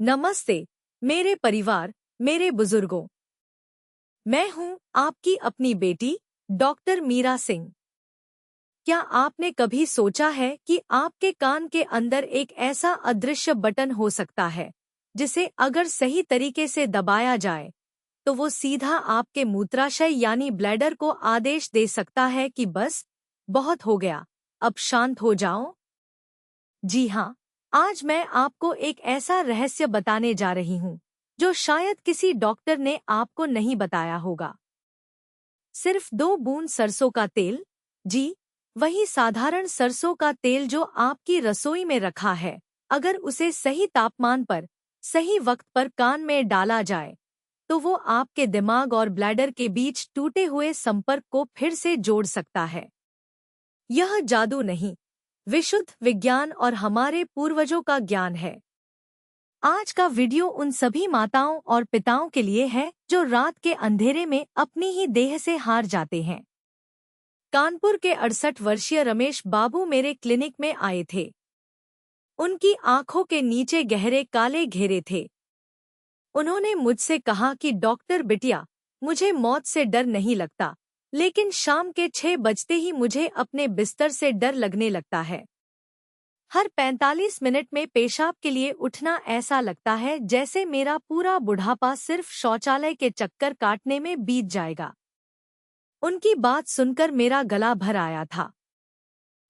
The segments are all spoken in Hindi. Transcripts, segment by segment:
नमस्ते मेरे परिवार, मेरे बुजुर्गों। मैं हूं आपकी अपनी बेटी डॉक्टर मीरा सिंह। क्या आपने कभी सोचा है कि आपके कान के अंदर एक ऐसा अदृश्य बटन हो सकता है जिसे अगर सही तरीके से दबाया जाए तो वो सीधा आपके मूत्राशय यानी ब्लैडर को आदेश दे सकता है कि बस बहुत हो गया, अब शांत हो जाओ। जी हाँ, आज मैं आपको एक ऐसा रहस्य बताने जा रही हूँ जो शायद किसी डॉक्टर ने आपको नहीं बताया होगा। सिर्फ 2 बूंद सरसों का तेल, जी, वही साधारण सरसों का तेल जो आपकी रसोई में रखा है, अगर उसे सही तापमान पर, सही वक्त पर कान में डाला जाए, तो वो आपके दिमाग और ब्लैडर के बीच टूटे हुए संपर्क को फिर से जोड़ सकता है। यह जादू नहीं, विशुद्ध विज्ञान और हमारे पूर्वजों का ज्ञान है। आज का वीडियो उन सभी माताओं और पिताओं के लिए है जो रात के अंधेरे में अपनी ही देह से हार जाते हैं। कानपुर के 68 वर्षीय रमेश बाबू मेरे क्लिनिक में आए थे। उनकी आंखों के नीचे गहरे काले घेरे थे। उन्होंने मुझसे कहा कि डॉक्टर बिटिया, मुझे मौत से डर नहीं लगता, लेकिन शाम के 6 बजते ही मुझे अपने बिस्तर से डर लगने लगता है। हर 45 मिनट में पेशाब के लिए उठना ऐसा लगता है जैसे मेरा पूरा बुढ़ापा सिर्फ शौचालय के चक्कर काटने में बीत जाएगा। उनकी बात सुनकर मेरा गला भर आया था।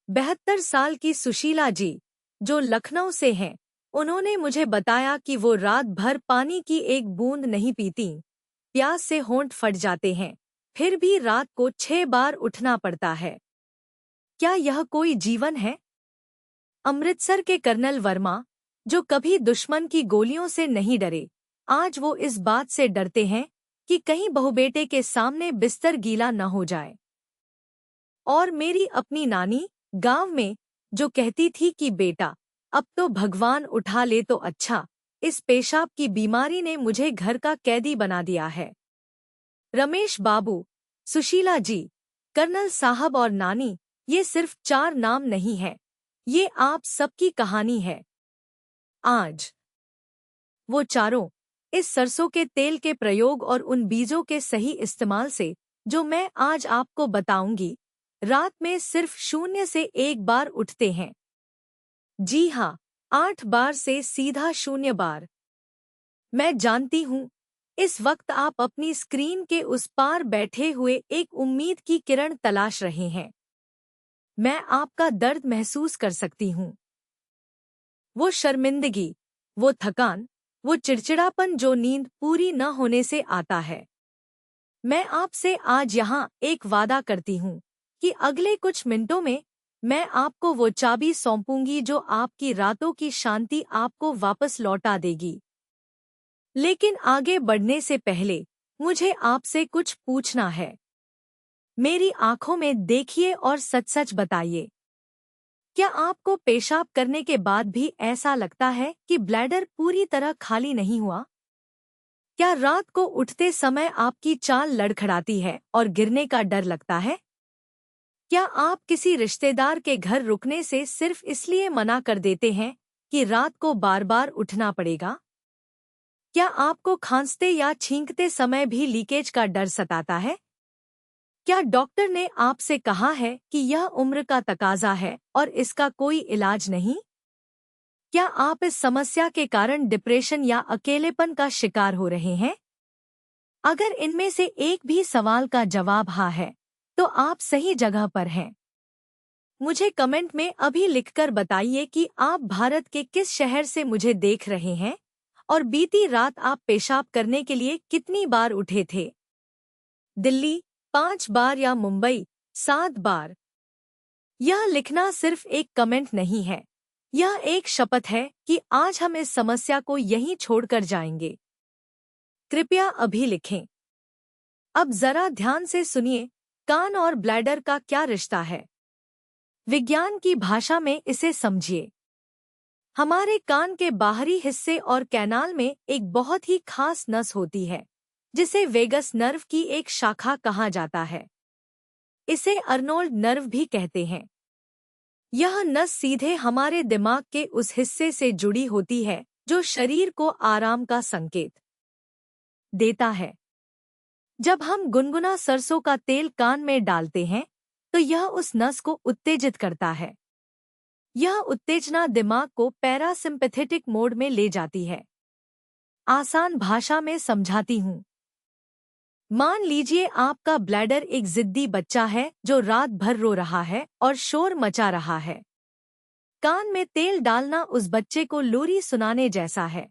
72 साल की सुशीला जी, जो लखनऊ से हैं, उन्होंने मुझे बताया कि वो रात भर पानी की एक बूंद नहीं पीती, प्यास से होंठ फट जाते हैं, फिर भी रात को 6 बार उठना पड़ता है। क्या यह कोई जीवन है? अमृतसर के कर्नल वर्मा, जो कभी दुश्मन की गोलियों से नहीं डरे, आज वो इस बात से डरते हैं कि कहीं बहुबेटे के सामने बिस्तर गीला न हो जाए। और मेरी अपनी नानी, गांव में, जो कहती थी कि बेटा, अब तो भगवान उठा ले तो अच्छा, इस पेशाब की बीमारी ने मुझे घर का कैदी बना दिया है। रमेश बाबू, सुशीला जी, कर्नल साहब और नानी, ये सिर्फ 4 नाम नहीं है, ये आप सबकी कहानी है। आज वो चारों, इस सरसों के तेल के प्रयोग और उन बीजों के सही इस्तेमाल से, जो मैं आज आपको बताऊंगी, रात में सिर्फ 0 से 1 बार उठते हैं। जी हाँ, 8 बार से सीधा 0 बार। मैं जानती हूँ, इस वक्त आप अपनी स्क्रीन के उस पार बैठे हुए एक उम्मीद की किरण तलाश रहे हैं। मैं आपका दर्द महसूस कर सकती हूँ। वो शर्मिंदगी, वो थकान, वो चिड़चिड़ापन जो नींद पूरी न होने से आता है। मैं आपसे आज यहाँ एक वादा करती हूँ कि अगले कुछ मिनटों में मैं आपको वो चाबी सौंपूंगी जो आपकी रातों की शांति आपको वापस लौटा देगी। लेकिन आगे बढ़ने से पहले मुझे आपसे कुछ पूछना है। मेरी आंखों में देखिए और सच सच बताइए, क्या आपको पेशाब करने के बाद भी ऐसा लगता है कि ब्लैडर पूरी तरह खाली नहीं हुआ? क्या रात को उठते समय आपकी चाल लड़खड़ाती है और गिरने का डर लगता है? क्या आप किसी रिश्तेदार के घर रुकने से सिर्फ इसलिए मना कर देते हैं कि रात को बार बार उठना पड़ेगा? क्या आपको खांसते या छींकते समय भी लीकेज का डर सताता है? क्या डॉक्टर ने आपसे कहा है कि यह उम्र का तकाजा है और इसका कोई इलाज नहीं? क्या आप इस समस्या के कारण डिप्रेशन या अकेलेपन का शिकार हो रहे हैं? अगर इनमें से एक भी सवाल का जवाब हाँ है, तो आप सही जगह पर हैं। मुझे कमेंट में अभी लिखकर बताइए कि आप भारत के किस शहर से मुझे देख रहे हैं और बीती रात आप पेशाब करने के लिए कितनी बार उठे थे। दिल्ली 5 बार या मुंबई 7 बार। यह लिखना सिर्फ एक कमेंट नहीं है, यह एक शपथ है कि आज हम इस समस्या को यहीं छोड़कर जाएंगे। कृपया अभी लिखें। अब जरा ध्यान से सुनिए, कान और ब्लैडर का क्या रिश्ता है। विज्ञान की भाषा में इसे समझिए। हमारे कान के बाहरी हिस्से और कैनाल में एक बहुत ही खास नस होती है, जिसे वेगस नर्व की एक शाखा कहा जाता है। इसे अर्नोल्ड नर्व भी कहते हैं। यह नस सीधे हमारे दिमाग के उस हिस्से से जुड़ी होती है जो शरीर को आराम का संकेत देता है। जब हम गुनगुना सरसों का तेल कान में डालते हैं तो यह उस नस को उत्तेजित करता है। यह उत्तेजना दिमाग को पैरासिम्पैथेटिक मोड में ले जाती है। आसान भाषा में समझाती हूँ। मान लीजिए आपका ब्लैडर एक जिद्दी बच्चा है जो रात भर रो रहा है और शोर मचा रहा है। कान में तेल डालना उस बच्चे को लोरी सुनाने जैसा है।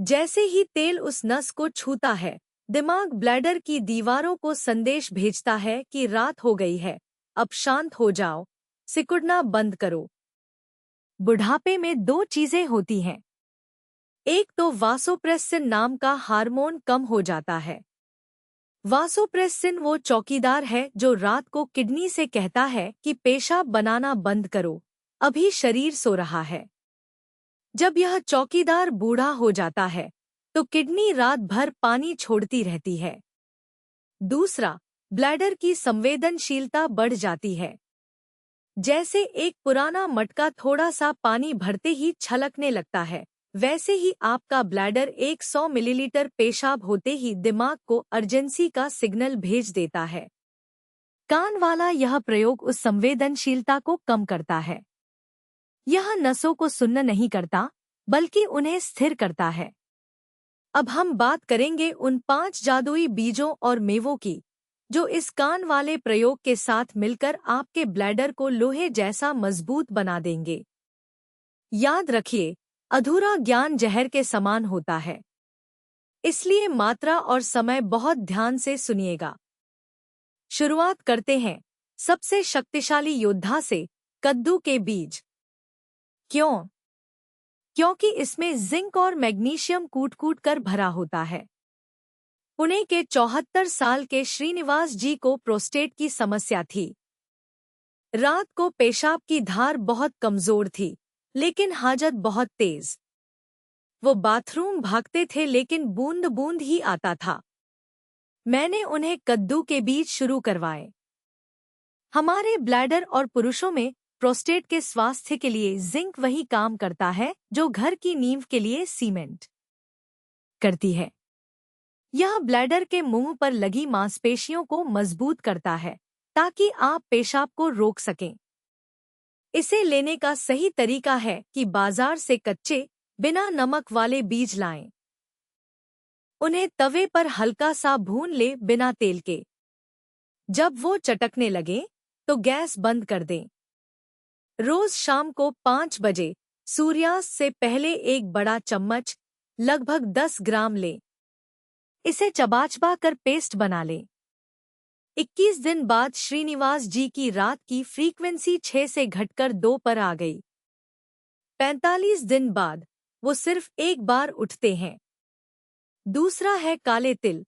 जैसे ही तेल उस नस को छूता है, दिमाग ब्लैडर की दीवारों को संदेश भेजता है कि रात हो गई है, अब शांत हो जाओ, सिकुड़ना बंद करो। बुढ़ापे में दो चीजें होती हैं। एक तो वासोप्रेसिन नाम का हार्मोन कम हो जाता है। वासोप्रेसिन वो चौकीदार है जो रात को किडनी से कहता है कि पेशाब बनाना बंद करो, अभी शरीर सो रहा है। जब यह चौकीदार बूढ़ा हो जाता है तो किडनी रात भर पानी छोड़ती रहती है। दूसरा, ब्लैडर की संवेदनशीलता बढ़ जाती है। जैसे एक पुराना मटका थोड़ा सा पानी भरते ही छलकने लगता है, वैसे ही आपका ब्लैडर 100 मिलीलीटर पेशाब होते ही दिमाग को अर्जेंसी का सिग्नल भेज देता है। कान वाला यह प्रयोग उस संवेदनशीलता को कम करता है। यह नसों को सुन्न नहीं करता, बल्कि उन्हें स्थिर करता है। अब हम बात करेंगे उन 5 जादुई बीजों और मेवों की, जो इस कान वाले प्रयोग के साथ मिलकर आपके ब्लैडर को लोहे जैसा मजबूत बना देंगे। याद रखिए, अधूरा ज्ञान जहर के समान होता है। इसलिए मात्रा और समय बहुत ध्यान से सुनिएगा। शुरुआत करते हैं सबसे शक्तिशाली योद्धा से, कद्दू के बीज। क्यों? क्योंकि इसमें जिंक और मैग्नीशियम कूट-कूट कर भरा होता है। पुणे के 74 साल के श्रीनिवास जी को प्रोस्टेट की समस्या थी। रात को पेशाब की धार बहुत कमजोर थी, लेकिन हाजत बहुत तेज। वो बाथरूम भागते थे लेकिन बूंद बूंद ही आता था। मैंने उन्हें कद्दू के बीज शुरू करवाए। हमारे ब्लैडर और पुरुषों में प्रोस्टेट के स्वास्थ्य के लिए जिंक वही काम करता है जो घर की नींव के लिए सीमेंट करती है। यह ब्लैडर के मुंह पर लगी मांसपेशियों को मजबूत करता है ताकि आप पेशाब को रोक सकें। इसे लेने का सही तरीका है कि बाजार से कच्चे, बिना नमक वाले बीज लाएं। उन्हें तवे पर हल्का सा भून ले बिना तेल के। जब वो चटकने लगे तो गैस बंद कर दें। रोज शाम को 5 बजे सूर्यास्त से पहले एक बड़ा चम्मच, लगभग 10 ग्राम लें। इसे चबा कर पेस्ट बना लें। 21 दिन बाद श्रीनिवास जी की रात की फ्रीक्वेंसी 6 से घटकर 2 पर आ गई। 45 दिन बाद वो सिर्फ एक बार उठते हैं। दूसरा है काले तिल।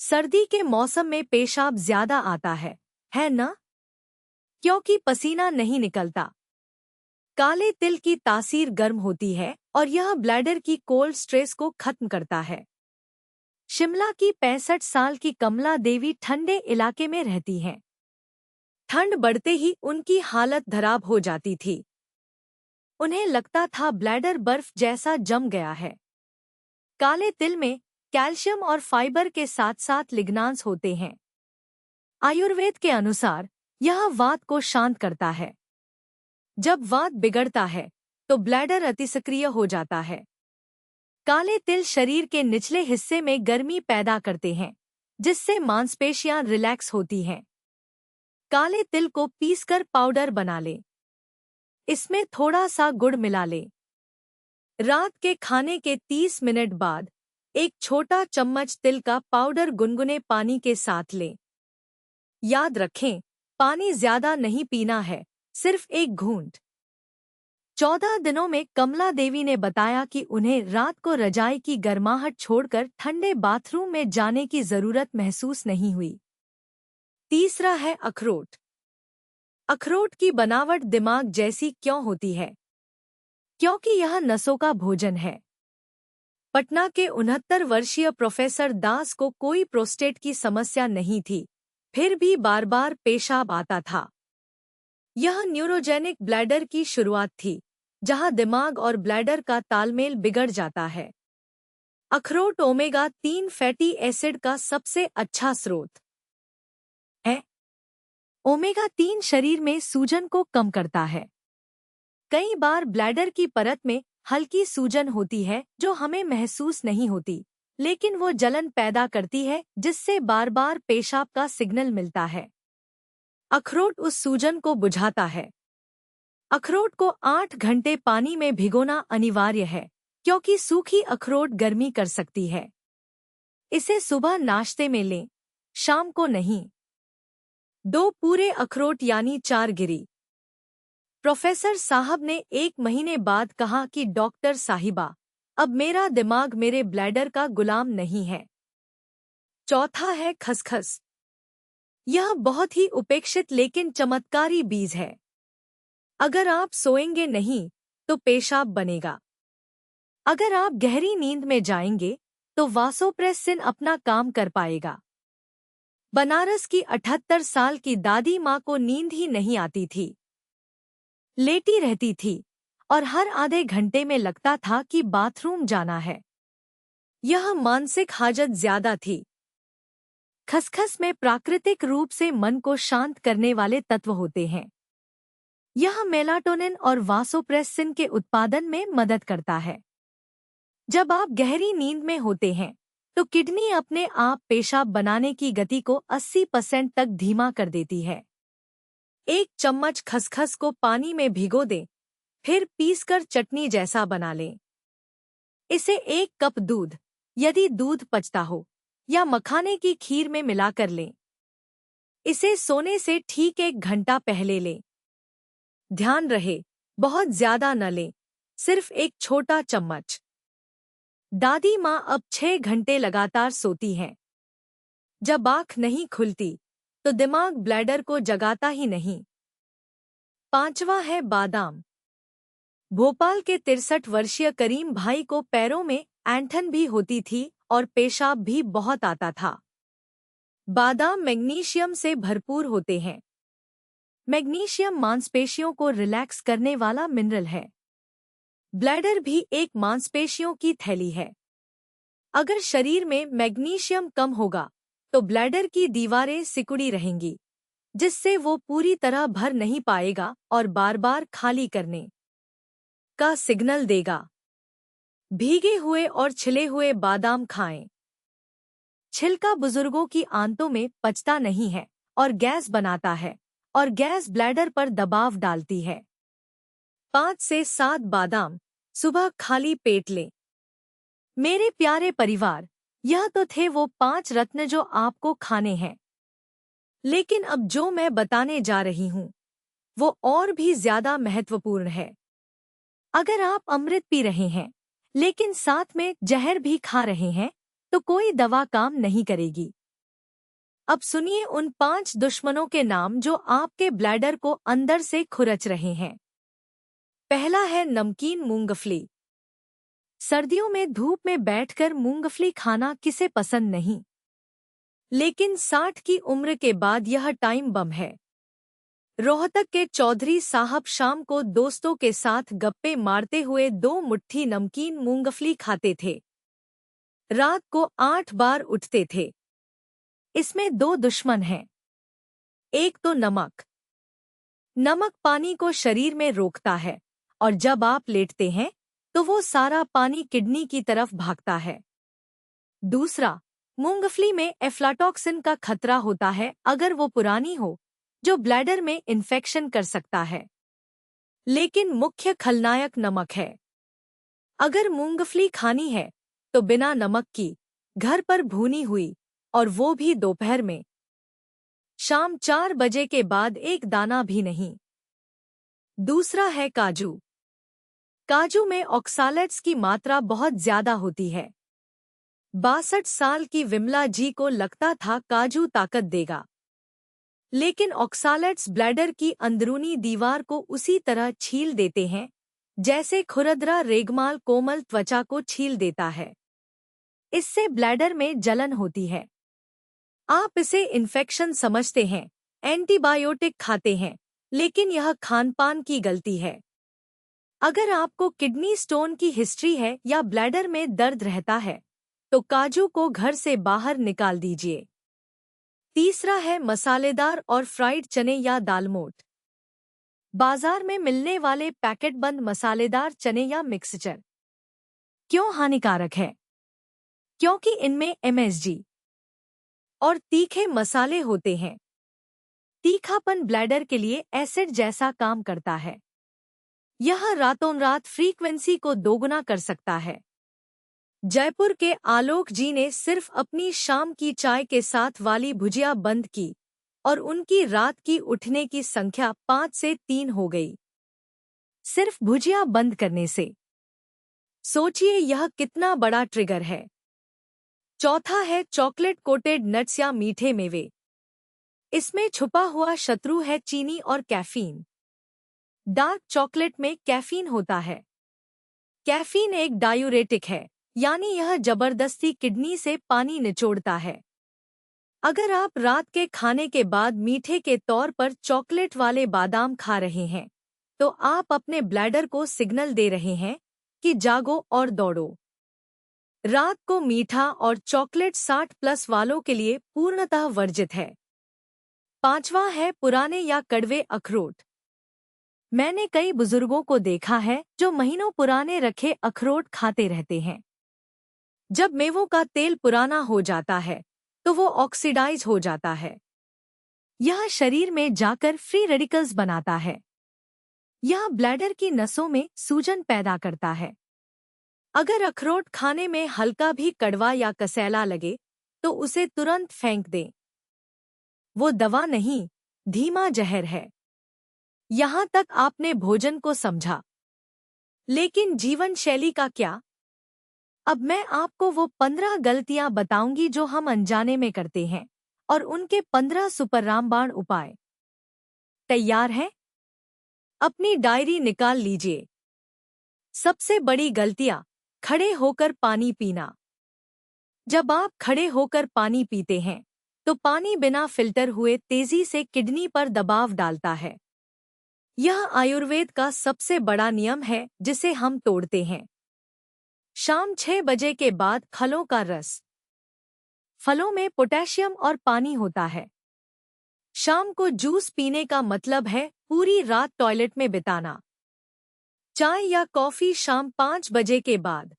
सर्दी के मौसम में पेशाब ज्यादा आता है ना? क्योंकि पसीना नहीं निकलता। काले तिल की तासीर गर्म होती है और यह ब्लैडर की कोल्ड स्ट्रेस को खत्म करता है। शिमला की 65 साल की कमला देवी ठंडे इलाके में रहती हैं। ठंड बढ़ते ही उनकी हालत खराब हो जाती थी। उन्हें लगता था ब्लैडर बर्फ जैसा जम गया है। काले तिल में कैल्शियम और फाइबर के साथ साथ लिग्नांस होते हैं। आयुर्वेद के अनुसार यह वात को शांत करता है। जब वात बिगड़ता है तो ब्लैडर अतिसक्रिय हो जाता है। काले तिल शरीर के निचले हिस्से में गर्मी पैदा करते हैं, जिससे मांसपेशियां रिलैक्स होती हैं। काले तिल को पीसकर पाउडर बना लें। इसमें थोड़ा सा गुड़ मिला लें। रात के खाने के 30 मिनट बाद एक छोटा चम्मच तिल का पाउडर गुनगुने पानी के साथ लें। याद रखें, पानी ज्यादा नहीं पीना है, सिर्फ एक घूंट। 14 दिनों में कमला देवी ने बताया कि उन्हें रात को रजाई की गर्माहट छोड़कर ठंडे बाथरूम में जाने की जरूरत महसूस नहीं हुई। तीसरा है अखरोट। अखरोट की बनावट दिमाग जैसी क्यों होती है? क्योंकि यह नसों का भोजन है। पटना के 69 वर्षीय प्रोफेसर दास को कोई प्रोस्टेट की समस्या नहीं थी, फिर भी बार बार पेशाब आता था। यह न्यूरोजेनिक ब्लैडर की शुरुआत थी, जहां दिमाग और ब्लैडर का तालमेल बिगड़ जाता है। अखरोट ओमेगा 3 फैटी एसिड का सबसे अच्छा स्रोत है। ओमेगा 3 शरीर में सूजन को कम करता है। कई बार ब्लैडर की परत में हल्की सूजन होती है जो हमें महसूस नहीं होती, लेकिन वो जलन पैदा करती है जिससे बार बार पेशाब का सिग्नल मिलता है। अखरोट उस सूजन को बुझाता है। अखरोट को 8 घंटे पानी में भिगोना अनिवार्य है, क्योंकि सूखी अखरोट गर्मी कर सकती है। इसे सुबह नाश्ते में लें, शाम को नहीं। 2 पूरे अखरोट यानी 4 गिरी। प्रोफेसर साहब ने 1 महीने बाद कहा कि डॉक्टर साहिबा, अब मेरा दिमाग मेरे ब्लैडर का गुलाम नहीं है। चौथा है खसखस। यह बहुत ही उपेक्षित लेकिन चमत्कारी बीज है। अगर आप सोएंगे नहीं तो पेशाब बनेगा। अगर आप गहरी नींद में जाएंगे तो वासोप्रेसिन अपना काम कर पाएगा। बनारस की 78 साल की दादी माँ को नींद ही नहीं आती थी। लेटी रहती थी और हर आधे घंटे में लगता था कि बाथरूम जाना है। यह मानसिक हाजत ज्यादा थी। खसखस में प्राकृतिक रूप से मन को शांत करने वाले तत्व होते हैं। यह मेलाटोनिन और वासोप्रेसिन के उत्पादन में मदद करता है। जब आप गहरी नींद में होते हैं तो किडनी अपने आप पेशाब बनाने की गति को 80% तक धीमा कर देती है। 1 चम्मच खसखस को पानी में भिगो दें, फिर पीसकर चटनी जैसा बना लें। इसे 1 कप दूध, यदि दूध पचता हो, या मखाने की खीर में मिलाकर लें। इसे सोने से ठीक 1 घंटा पहले लें। ध्यान रहे, बहुत ज्यादा न लें, सिर्फ 1 छोटा चम्मच। दादी माँ अब 6 घंटे लगातार सोती हैं। जब आँख नहीं खुलती तो दिमाग ब्लैडर को जगाता ही नहीं। 5वां है बादाम। भोपाल के 63 वर्षीय करीम भाई को पैरों में ऐंठन भी होती थी और पेशाब भी बहुत आता था। बादाम मैग्नीशियम से भरपूर होते हैं। मैग्नीशियम मांसपेशियों को रिलैक्स करने वाला मिनरल है। ब्लैडर भी एक मांसपेशियों की थैली है। अगर शरीर में मैग्नीशियम कम होगा तो ब्लैडर की दीवारें सिकुड़ी रहेंगी, जिससे वो पूरी तरह भर नहीं पाएगा और बार बार खाली करने का सिग्नल देगा। भीगे हुए और छिले हुए बादाम खाएं। छिलका बुजुर्गों की आंतों में पचता नहीं है और गैस बनाता है, और गैस ब्लैडर पर दबाव डालती है। 5 से 7 बादाम सुबह खाली पेट लें। मेरे प्यारे परिवार, यह तो थे वो 5 रत्न जो आपको खाने हैं। लेकिन अब जो मैं बताने जा रही हूँ वो और भी ज्यादा महत्वपूर्ण है। अगर आप अमृत पी रहे हैं लेकिन साथ में जहर भी खा रहे हैं तो कोई दवा काम नहीं करेगी। अब सुनिए उन 5 दुश्मनों के नाम जो आपके ब्लैडर को अंदर से खुरच रहे हैं। पहला है नमकीन मूंगफली। सर्दियों में धूप में बैठकर मूंगफली खाना किसे पसंद नहीं, लेकिन 60 की उम्र के बाद यह टाइम बम है। रोहतक के चौधरी साहब शाम को दोस्तों के साथ गप्पे मारते हुए 2 मुट्ठी नमकीन मूंगफली खाते थे। रात को 8 बार उठते थे। इसमें 2 दुश्मन हैं। एक तो नमक। नमक पानी को शरीर में रोकता है और जब आप लेटते हैं तो वो सारा पानी किडनी की तरफ भागता है। दूसरा, मूंगफली में एफ्लाटॉक्सिन का खतरा होता है अगर वो पुरानी हो, जो ब्लैडर में इन्फेक्शन कर सकता है। लेकिन मुख्य खलनायक नमक है। अगर मूंगफली खानी है तो बिना नमक की, घर पर भूनी हुई, और वो भी दोपहर में। शाम 4 बजे के बाद 1 दाना भी नहीं। दूसरा है काजू। काजू में ऑक्सालेट्स की मात्रा बहुत ज्यादा होती है। 62 साल की विमला जी को लगता था काजू ताकत देगा, लेकिन ऑक्सालेट्स ब्लैडर की अंदरूनी दीवार को उसी तरह छील देते हैं जैसे खुरदरा रेगमाल कोमल त्वचा को छील देता है। इससे ब्लैडर में जलन होती है। आप इसे इन्फेक्शन समझते हैं, एंटीबायोटिक खाते हैं, लेकिन यह खानपान की गलती है। अगर आपको किडनी स्टोन की हिस्ट्री है या ब्लैडर में दर्द रहता है तो काजू को घर से बाहर निकाल दीजिए। तीसरा है मसालेदार और फ्राइड चने या दालमोट। बाजार में मिलने वाले पैकेट बंद मसालेदार चने या मिक्सचर क्यों हानिकारक है? क्योंकि इनमें एमएसजी और तीखे मसाले होते हैं। तीखापन ब्लैडर के लिए एसिड जैसा काम करता है। यह रातों रात फ्रीक्वेंसी को दोगुना कर सकता है। जयपुर के आलोक जी ने सिर्फ अपनी शाम की चाय के साथ वाली भुजिया बंद की और उनकी रात की उठने की संख्या 5 से 3 हो गई, सिर्फ भुजिया बंद करने से। सोचिए यह कितना बड़ा ट्रिगर है। चौथा है चॉकलेट कोटेड नट्स या मीठे मेवे। इसमें छुपा हुआ शत्रु है चीनी और कैफीन। डार्क चॉकलेट में कैफीन होता है। कैफीन एक डायूरेटिक है, यानी यह जबरदस्ती किडनी से पानी निचोड़ता है। अगर आप रात के खाने के बाद मीठे के तौर पर चॉकलेट वाले बादाम खा रहे हैं तो आप अपने ब्लैडर को सिग्नल दे रहे हैं कि जागो और दौड़ो। रात को मीठा और चॉकलेट 60+ वालों के लिए पूर्णतः वर्जित है। पांचवा है पुराने या कड़वे अखरोट। मैंने कई बुजुर्गों को देखा है जो महीनों पुराने रखे अखरोट खाते रहते हैं। जब मेवों का तेल पुराना हो जाता है तो वो ऑक्सीडाइज हो जाता है। यह शरीर में जाकर फ्री रेडिकल्स बनाता है। यह ब्लैडर की नसों में सूजन पैदा करता है। अगर अखरोट खाने में हल्का भी कड़वा या कसैला लगे तो उसे तुरंत फेंक दें। वो दवा नहीं, धीमा जहर है। यहाँ तक आपने भोजन को समझा, लेकिन जीवन शैली का क्या? अब मैं आपको वो 15 गलतियां बताऊंगी जो हम अनजाने में करते हैं और उनके 15 सुपर रामबाण उपाय। तैयार हैं? अपनी डायरी निकाल लीजिए। सबसे बड़ी गलतियां: खड़े होकर पानी पीना। जब आप खड़े होकर पानी पीते हैं तो पानी बिना फिल्टर हुए तेजी से किडनी पर दबाव डालता है। यह आयुर्वेद का सबसे बड़ा नियम है जिसे हम तोड़ते हैं। शाम 6 बजे के बाद फलों का रस। फलों में पोटेशियम और पानी होता है। शाम को जूस पीने का मतलब है पूरी रात टॉयलेट में बिताना। चाय या कॉफी शाम 5 बजे के बाद।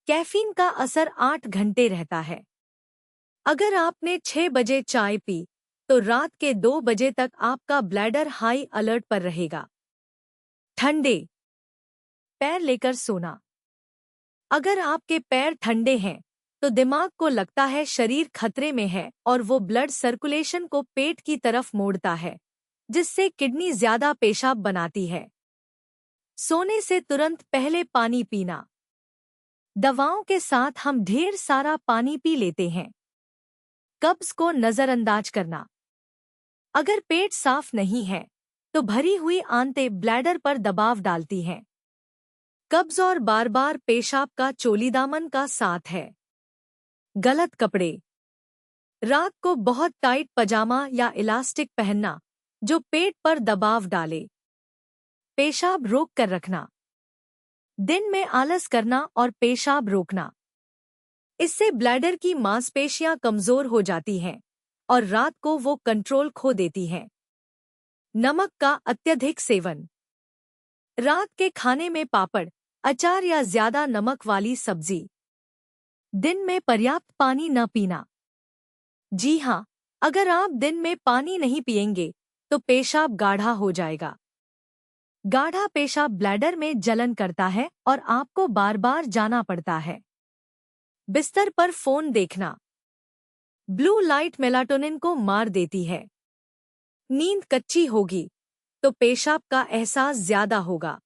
कैफीन का असर 8 घंटे रहता है। अगर आपने 6 बजे चाय पी तो रात के 2 बजे तक आपका ब्लैडर हाई अलर्ट पर रहेगा। ठंडे पैर लेकर सोना। अगर आपके पैर ठंडे हैं तो दिमाग को लगता है शरीर खतरे में है और वो ब्लड सर्कुलेशन को पेट की तरफ मोड़ता है, जिससे किडनी ज्यादा पेशाब बनाती है। सोने से तुरंत पहले पानी पीना। दवाओं के साथ हम ढेर सारा पानी पी लेते हैं। कब्ज को नजरअंदाज करना। अगर पेट साफ नहीं है तो भरी हुई आंतें ब्लैडर पर दबाव डालती हैं। कब्ज और बार बार पेशाब का चोलीदामन का साथ है। गलत कपड़े। रात को बहुत टाइट पजामा या इलास्टिक पहनना जो पेट पर दबाव डाले। पेशाब रोक कर रखना। दिन में आलस करना और पेशाब रोकना। इससे ब्लैडर की मांसपेशियां कमजोर हो जाती हैं और रात को वो कंट्रोल खो देती हैं। नमक का अत्यधिक सेवन। रात के खाने में पापड़, अचार या ज्यादा नमक वाली सब्जी। दिन में पर्याप्त पानी न पीना। जी हाँ, अगर आप दिन में पानी नहीं पिएंगे तो पेशाब गाढ़ा हो जाएगा। गाढ़ा पेशाब ब्लैडर में जलन करता है और आपको बार बार जाना पड़ता है। बिस्तर पर फोन देखना। ब्लू लाइट मेलाटोनिन को मार देती है। नींद कच्ची होगी तो पेशाब का एहसास ज्यादा होगा।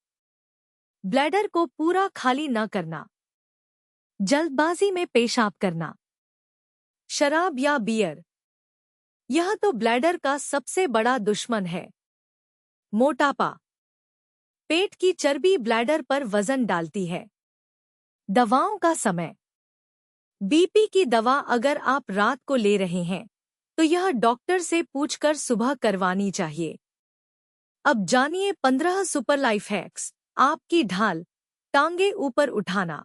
ब्लैडर को पूरा खाली न करना। जल्दबाजी में पेशाब करना। शराब या बियर। यह तो ब्लैडर का सबसे बड़ा दुश्मन है। मोटापा। पेट की चर्बी ब्लैडर पर वजन डालती है। दवाओं का समय। बीपी की दवा अगर आप रात को ले रहे हैं तो यह डॉक्टर से पूछकर सुबह करवानी चाहिए। अब जानिए 15 सुपर लाइफ हैक्स। आपकी ढाल, टांगे ऊपर उठाना।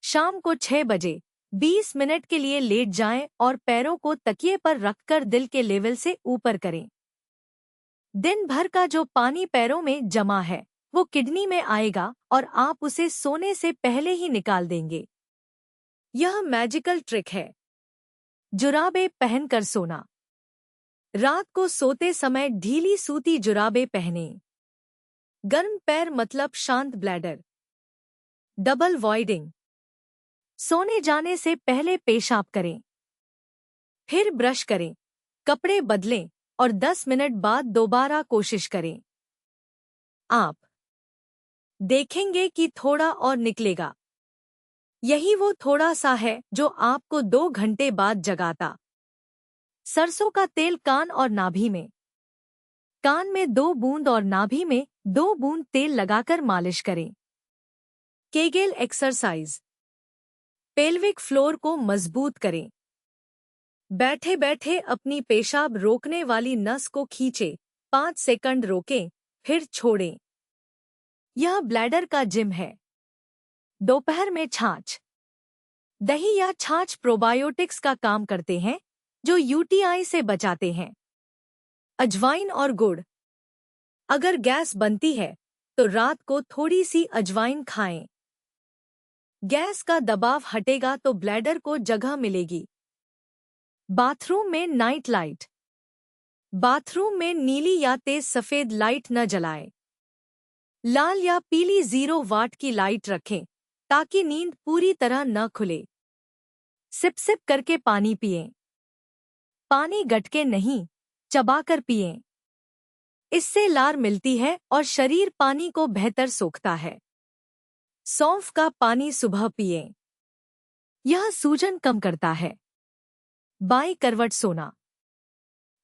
शाम को 6 बजे 20 मिनट के लिए लेट जाएं और पैरों को तकिए पर रखकर दिल के लेवल से ऊपर करें। दिन भर का जो पानी पैरों में जमा है वो किडनी में आएगा और आप उसे सोने से पहले ही निकाल देंगे। यह मैजिकल ट्रिक है। जुराबें पहनकर सोना। रात को सोते समय ढीली सूती जुराबें पहनें। गर्म पैर मतलब शांत ब्लैडर। Double voiding. सोने जाने से पहले पेशाब करें, फिर ब्रश करें, कपड़े बदलें और 10 मिनट बाद दोबारा कोशिश करें। आप देखेंगे कि थोड़ा और निकलेगा। यही वो थोड़ा सा है जो आपको 2 घंटे बाद जगाता। सरसों का तेल कान और नाभि में। कान में 2 बूंद और नाभि में 2 बूंद तेल लगाकर मालिश करें। Kegel exercise. पेल्विक फ्लोर को मजबूत करें। बैठे बैठे अपनी पेशाब रोकने वाली नस को खींचे, 5 सेकंड रोकें, फिर छोड़ें। यह ब्लैडर का जिम है। दोपहर में छाछ। दही या छाछ प्रोबायोटिक्स का काम करते हैं जो यूटीआई से बचाते हैं। अजवाइन और गुड़। अगर गैस बनती है तो रात को थोड़ी सी अजवाइन खाएं। गैस का दबाव हटेगा तो ब्लैडर को जगह मिलेगी। बाथरूम में नाइट लाइट। बाथरूम में नीली या तेज सफेद लाइट न जलाएं। लाल या पीली 0 वाट की लाइट रखें ताकि नींद पूरी तरह न खुले। सिप सिप करके पानी पिएं। पानी गटके नहीं, चबाकर पिएं। इससे लार मिलती है और शरीर पानी को बेहतर सोखता है। सौंफ का पानी सुबह पिएं। यह सूजन कम करता है। बाईं करवट सोना।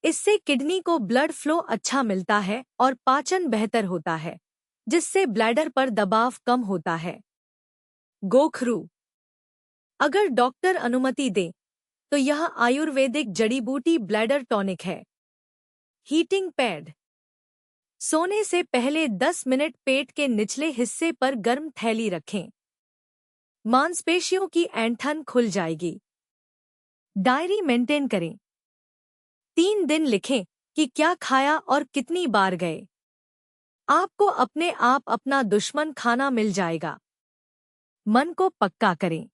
इससे किडनी को ब्लड फ्लो अच्छा मिलता है और पाचन बेहतर होता है, जिससे ब्लैडर पर दबाव कम होता है। गोखरू। अगर डॉक्टर अनुमति दे तो यह आयुर्वेदिक जड़ी बूटी ब्लैडर टॉनिक है। Heating pad. सोने से पहले 10 मिनट पेट के निचले हिस्से पर गर्म थैली रखें। मांसपेशियों की ऐंठन खुल जाएगी। डायरी मेंटेन करें। 3 दिन लिखें कि क्या खाया और कितनी बार गए। आपको अपने आप अपना दुश्मन खाना मिल जाएगा। मन को पक्का करें।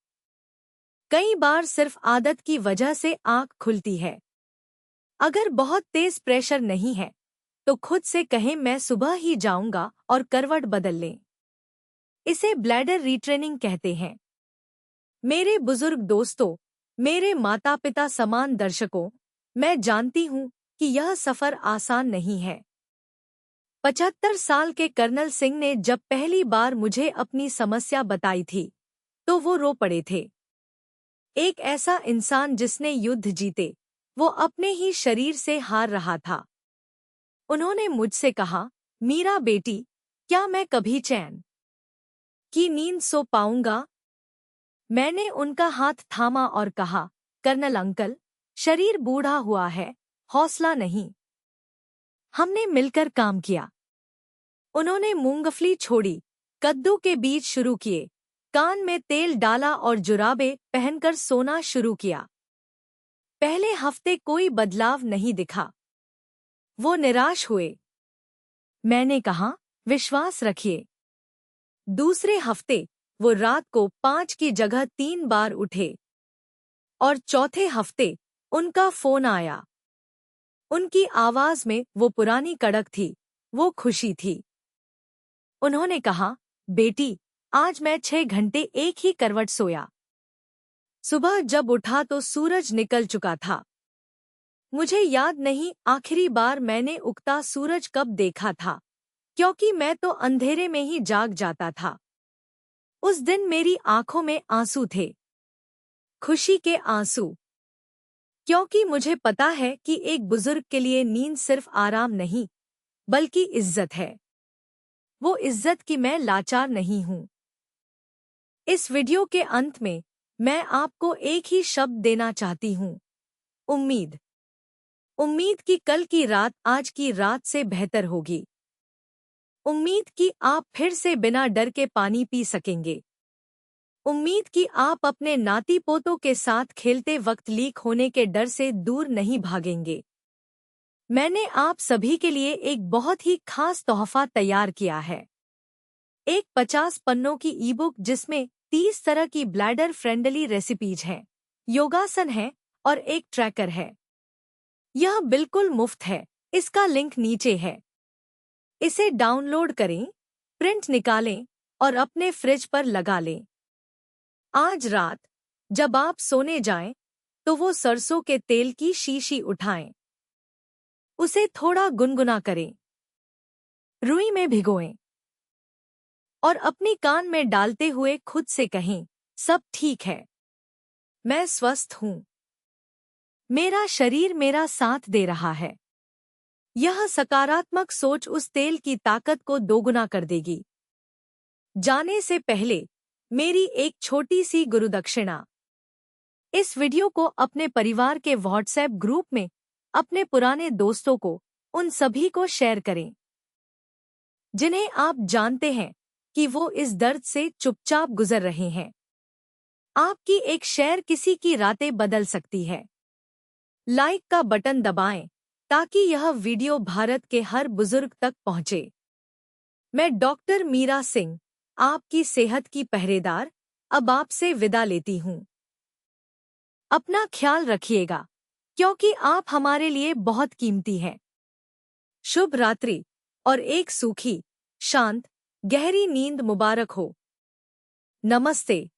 कई बार सिर्फ आदत की वजह से आंख खुलती है। अगर बहुत तेज प्रेशर नहीं है तो खुद से कहें मैं सुबह ही जाऊंगा और करवट बदल लें। इसे ब्लैडर रीट्रेनिंग कहते हैं। मेरे बुजुर्ग दोस्तों, मेरे माता पिता समान दर्शकों, मैं जानती हूं कि यह सफर आसान नहीं है। 75 साल के कर्नल सिंह ने जब पहली बार मुझे अपनी समस्या बताई थी तो वो रो पड़े थे। एक ऐसा इंसान जिसने युद्ध जीते, वो अपने ही शरीर से हार रहा था। उन्होंने मुझसे कहा, मीरा बेटी, क्या मैं कभी चैन की नींद सो पाऊंगा? मैंने उनका हाथ थामा और कहा, कर्नल अंकल, शरीर बूढ़ा हुआ है, हौसला नहीं। हमने मिलकर काम किया। उन्होंने मूंगफली छोड़ी, कद्दू के बीज शुरू किए, कान में तेल डाला और जुराबें पहनकर सोना शुरू किया। पहले हफ्ते कोई बदलाव नहीं दिखा। वो निराश हुए। मैंने कहा, विश्वास रखिए। दूसरे हफ्ते वो रात को 5 की जगह 3 बार उठे। और चौथे हफ्ते उनका फोन आया। उनकी आवाज में वो पुरानी कड़क थी, वो खुशी थी। उन्होंने कहा, बेटी, आज मैं 6 घंटे एक ही करवट सोया। सुबह जब उठा तो सूरज निकल चुका था। मुझे याद नहीं आखिरी बार मैंने उगता सूरज कब देखा था, क्योंकि मैं तो अंधेरे में ही जाग जाता था। उस दिन मेरी आंखों में आंसू थे, खुशी के आंसू। क्योंकि मुझे पता है कि एक बुजुर्ग के लिए नींद सिर्फ आराम नहीं, बल्कि इज्जत है। वो इज्जत की मैं लाचार नहीं हूं। इस वीडियो के अंत में मैं आपको एक ही शब्द देना चाहती हूं, उम्मीद। उम्मीद कि कल की रात आज की रात से बेहतर होगी। उम्मीद कि आप फिर से बिना डर के पानी पी सकेंगे। उम्मीद कि आप अपने नाती पोतों के साथ खेलते वक्त लीक होने के डर से दूर नहीं भागेंगे। मैंने आप सभी के लिए एक बहुत ही खास तोहफा तैयार किया है। एक 50 पन्नों की ईबुक जिसमें 30 तरह की ब्लैडर फ्रेंडली रेसिपीज हैं, योगासन है और एक ट्रैकर है। यह बिल्कुल मुफ्त है। इसका लिंक नीचे है। इसे डाउनलोड करें, प्रिंट निकालें और अपने फ्रिज पर लगा लें। आज रात जब आप सोने जाएं, तो वो सरसों के तेल की शीशी उठाएं। उसे थोड़ा गुनगुना करें, रुई में भिगोएं और अपनी कान में डालते हुए खुद से कहें, सब ठीक है, मैं स्वस्थ हूं, मेरा शरीर मेरा साथ दे रहा है। यह सकारात्मक सोच उस तेल की ताकत को दोगुना कर देगी। जाने से पहले मेरी एक छोटी सी गुरुदक्षिणा। इस वीडियो को अपने परिवार के व्हाट्सएप ग्रुप में अपने पुराने दोस्तों को, उन सभी को शेयर करें जिन्हें आप जानते हैं कि वो इस दर्द से चुपचाप गुजर रहे हैं। आपकी एक शेयर किसी की रातें बदल सकती है। लाइक का बटन दबाएं ताकि यह वीडियो भारत के हर बुजुर्ग तक पहुंचे। मैं डॉक्टर मीरा सिंह, आपकी सेहत की पहरेदार, अब आपसे विदा लेती हूं। अपना ख्याल रखिएगा, क्योंकि आप हमारे लिए बहुत कीमती हैं। शुभ रात्रि और एक सूखी, शांत, गहरी नींद मुबारक हो। नमस्ते।